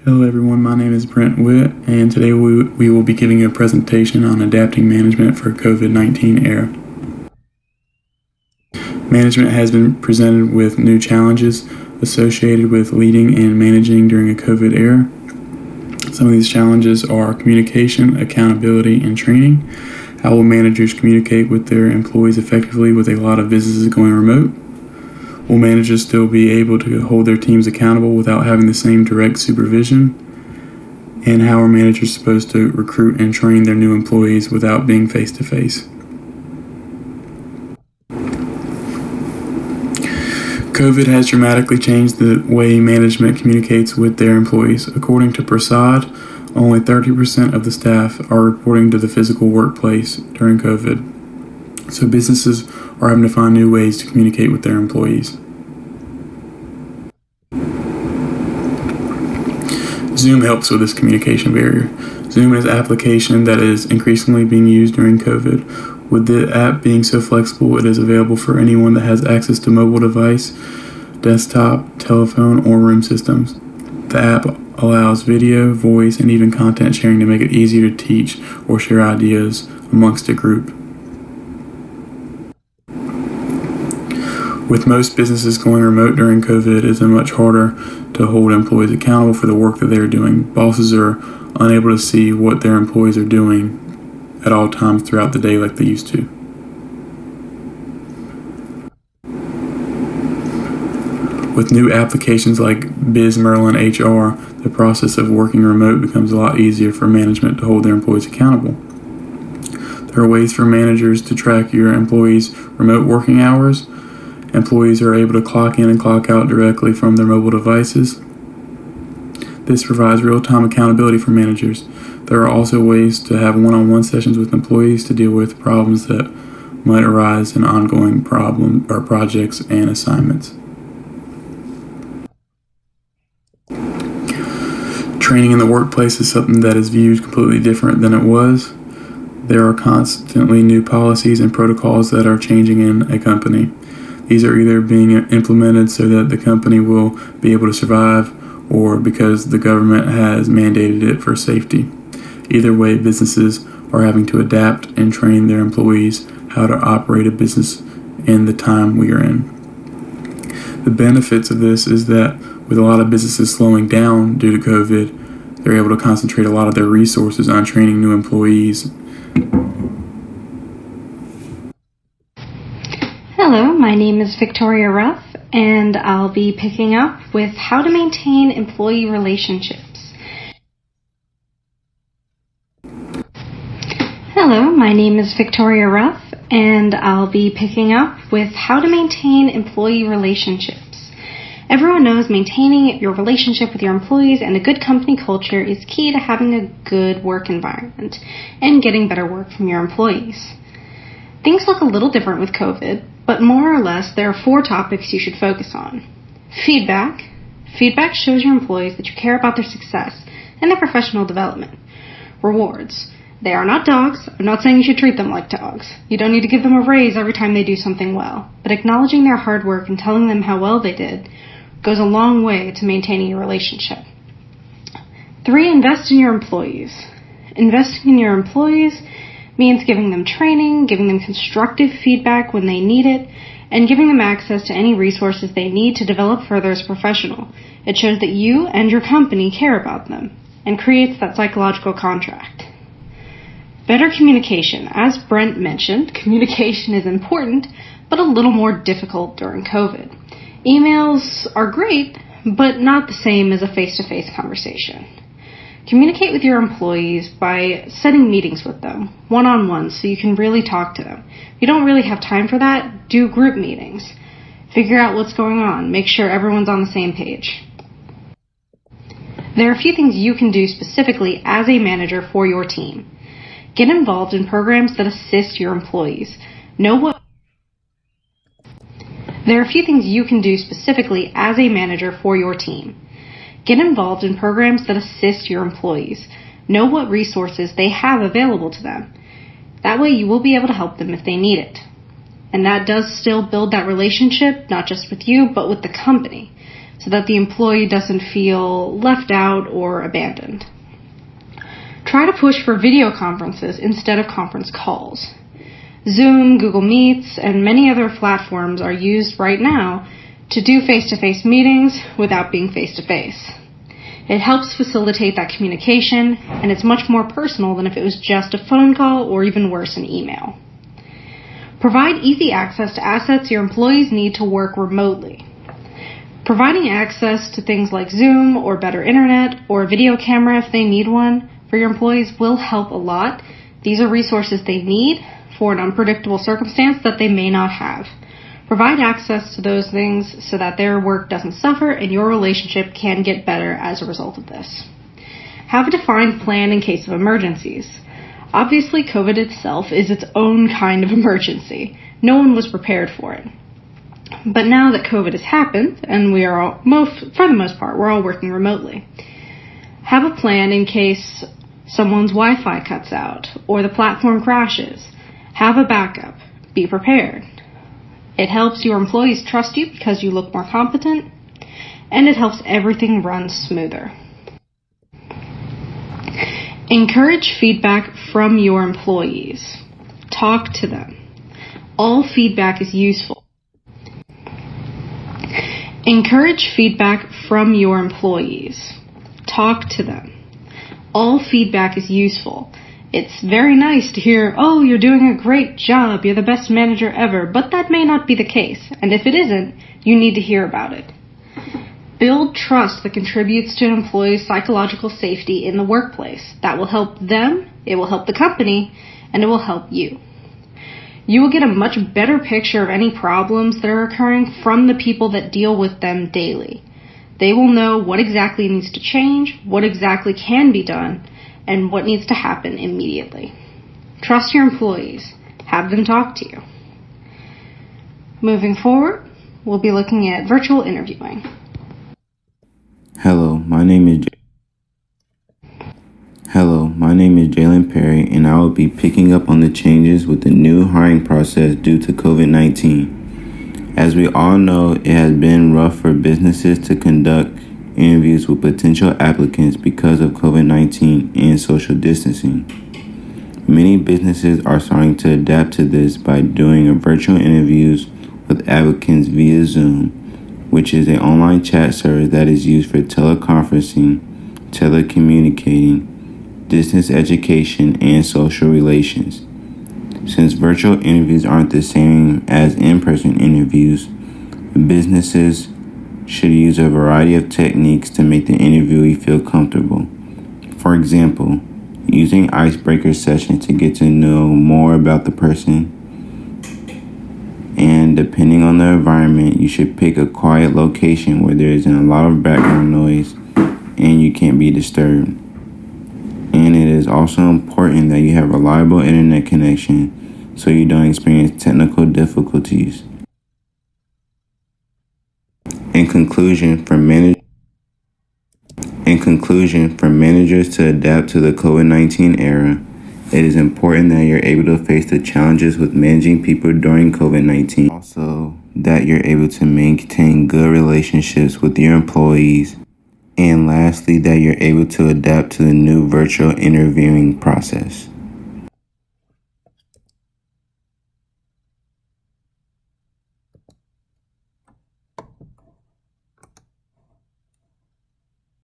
Hello everyone, my name is Brent Witt, and today we will be giving you a presentation on adapting management for COVID-19 era. Management has been presented with new challenges associated with leading and managing during a COVID era. Some of these challenges are communication, accountability, and training. How will managers communicate with their employees effectively with a lot of businesses going remote? Will managers still be able to hold their teams accountable without having the same direct supervision? And how are managers supposed to recruit and train their new employees without being face-to-face? COVID has dramatically changed the way management communicates with their employees. According to Prasad, only 30% of the staff are reporting to the physical workplace during COVID. So businesses are having to find new ways to communicate with their employees. Zoom helps with this communication barrier. Zoom is an application that is increasingly being used during COVID. With the app being so flexible, it is available for anyone that has access to mobile device, desktop, telephone, or room systems. The app allows video, voice, and even content sharing to make it easier to teach or share ideas amongst a group. With most businesses going remote during COVID, it is much harder to hold employees accountable for the work that they are doing. Bosses are unable to see what their employees are doing at all times throughout the day like they used to. With new applications like Biz Merlin HR, the process of working remote becomes a lot easier for management to hold their employees accountable. There are ways for managers to track your employees' remote working hours. Employees are able to clock in and clock out directly from their mobile devices. This provides real-time accountability for managers. There are also ways to have one-on-one sessions with employees to deal with problems that might arise in ongoing projects and assignments. Training in the workplace is something that is viewed completely different than it was. There are constantly new policies and protocols that are changing in a company. These are either being implemented so that the company will be able to survive or because the government has mandated it for safety. Either way, businesses are having to adapt and train their employees how to operate a business in the time we are in. The benefits of this is that with a lot of businesses slowing down due to COVID, they're able to concentrate a lot of their resources on training new employees. Hello, my name is Victoria Ruff, and I'll be picking up with how to maintain employee relationships. Hello, my name is Victoria Ruff, and I'll be picking up with how to maintain employee relationships. Everyone knows maintaining your relationship with your employees and a good company culture is key to having a good work environment and getting better work from your employees. Things look a little different with COVID, but more or less there are 4 topics you should focus on. Feedback. Feedback shows your employees that you care about their success and their professional development. Rewards. They are not dogs. I'm not saying you should treat them like dogs. You don't need to give them a raise every time they do something well, but acknowledging their hard work and telling them how well they did goes a long way to maintaining your relationship. 3, invest in your employees. Investing in your employees means giving them training, giving them constructive feedback when they need it, and giving them access to any resources they need to develop further as a professional. It shows that you and your company care about them and creates that psychological contract. Better communication. As Brent mentioned, communication is important, but a little more difficult during COVID. Emails are great, but not the same as a face-to-face conversation. Communicate with your employees by setting meetings with them, one-on-one, so you can really talk to them. If you don't really have time for that, do group meetings. Figure out what's going on. Make sure everyone's on the same page. There are a few things you can do specifically as a manager for your team. Get involved in programs that assist your employees. There are a few things you can do specifically as a manager for your team. Get involved in programs that assist your employees. Know what resources they have available to them. That way you will be able to help them if they need it. And that does still build that relationship, not just with you, but with the company. so that the employee doesn't feel left out or abandoned. Try to push for video conferences instead of conference calls. Zoom, Google Meets, and many other platforms are used right now to do face-to-face meetings without being face-to-face. It helps facilitate that communication, and it's much more personal than if it was just a phone call or even worse, an email. Provide easy access to assets your employees need to work remotely. Providing access to things like Zoom or better internet or a video camera if they need one for your employees will help a lot. These are resources they need for an unpredictable circumstance that they may not have. Provide access to those things so that their work doesn't suffer and your relationship can get better as a result of this. Have a defined plan in case of emergencies. Obviously, COVID itself is its own kind of emergency. No one was prepared for it. But now that COVID has happened, and we are all, for the most part, we're all working remotely, have a plan in case someone's Wi-Fi cuts out or the platform crashes. Have a backup. Be prepared. It helps your employees trust you because you look more competent, and it helps everything run smoother. Encourage feedback from your employees. Talk to them. All feedback is useful. Encourage feedback from your employees. Talk to them. All feedback is useful. It's very nice to hear, oh, you're doing a great job, you're the best manager ever, but that may not be the case, and if it isn't, you need to hear about it. Build trust that contributes to an employee's psychological safety in the workplace. That will help them, it will help the company, and it will help you. You will get a much better picture of any problems that are occurring from the people that deal with them daily. They will know what exactly needs to change, what exactly can be done, and what needs to happen immediately. Trust your employees. Have them talk to you. Moving forward, we'll be looking at virtual interviewing. Hello, my name is Jalen Perry, and I will be picking up on the changes with the new hiring process due to COVID-19. As we all know, it has been rough for businesses to conduct interviews with potential applicants because of COVID-19 and social distancing. Many businesses are starting to adapt to this by doing virtual interviews with applicants via Zoom, which is an online chat service that is used for teleconferencing, telecommunicating, distance education, and social relations. Since virtual interviews aren't the same as in-person interviews, businesses should use a variety of techniques to make the interviewee feel comfortable. For example, using icebreaker sessions to get to know more about the person. And depending on the environment, you should pick a quiet location where there isn't a lot of background noise and you can't be disturbed. And it is also important that you have reliable internet connection so you don't experience technical difficulties. In conclusion, for managers to adapt to the COVID-19 era, it is important that you're able to face the challenges with managing people during COVID-19. Also, that you're able to maintain good relationships with your employees. And lastly, that you're able to adapt to the new virtual interviewing process.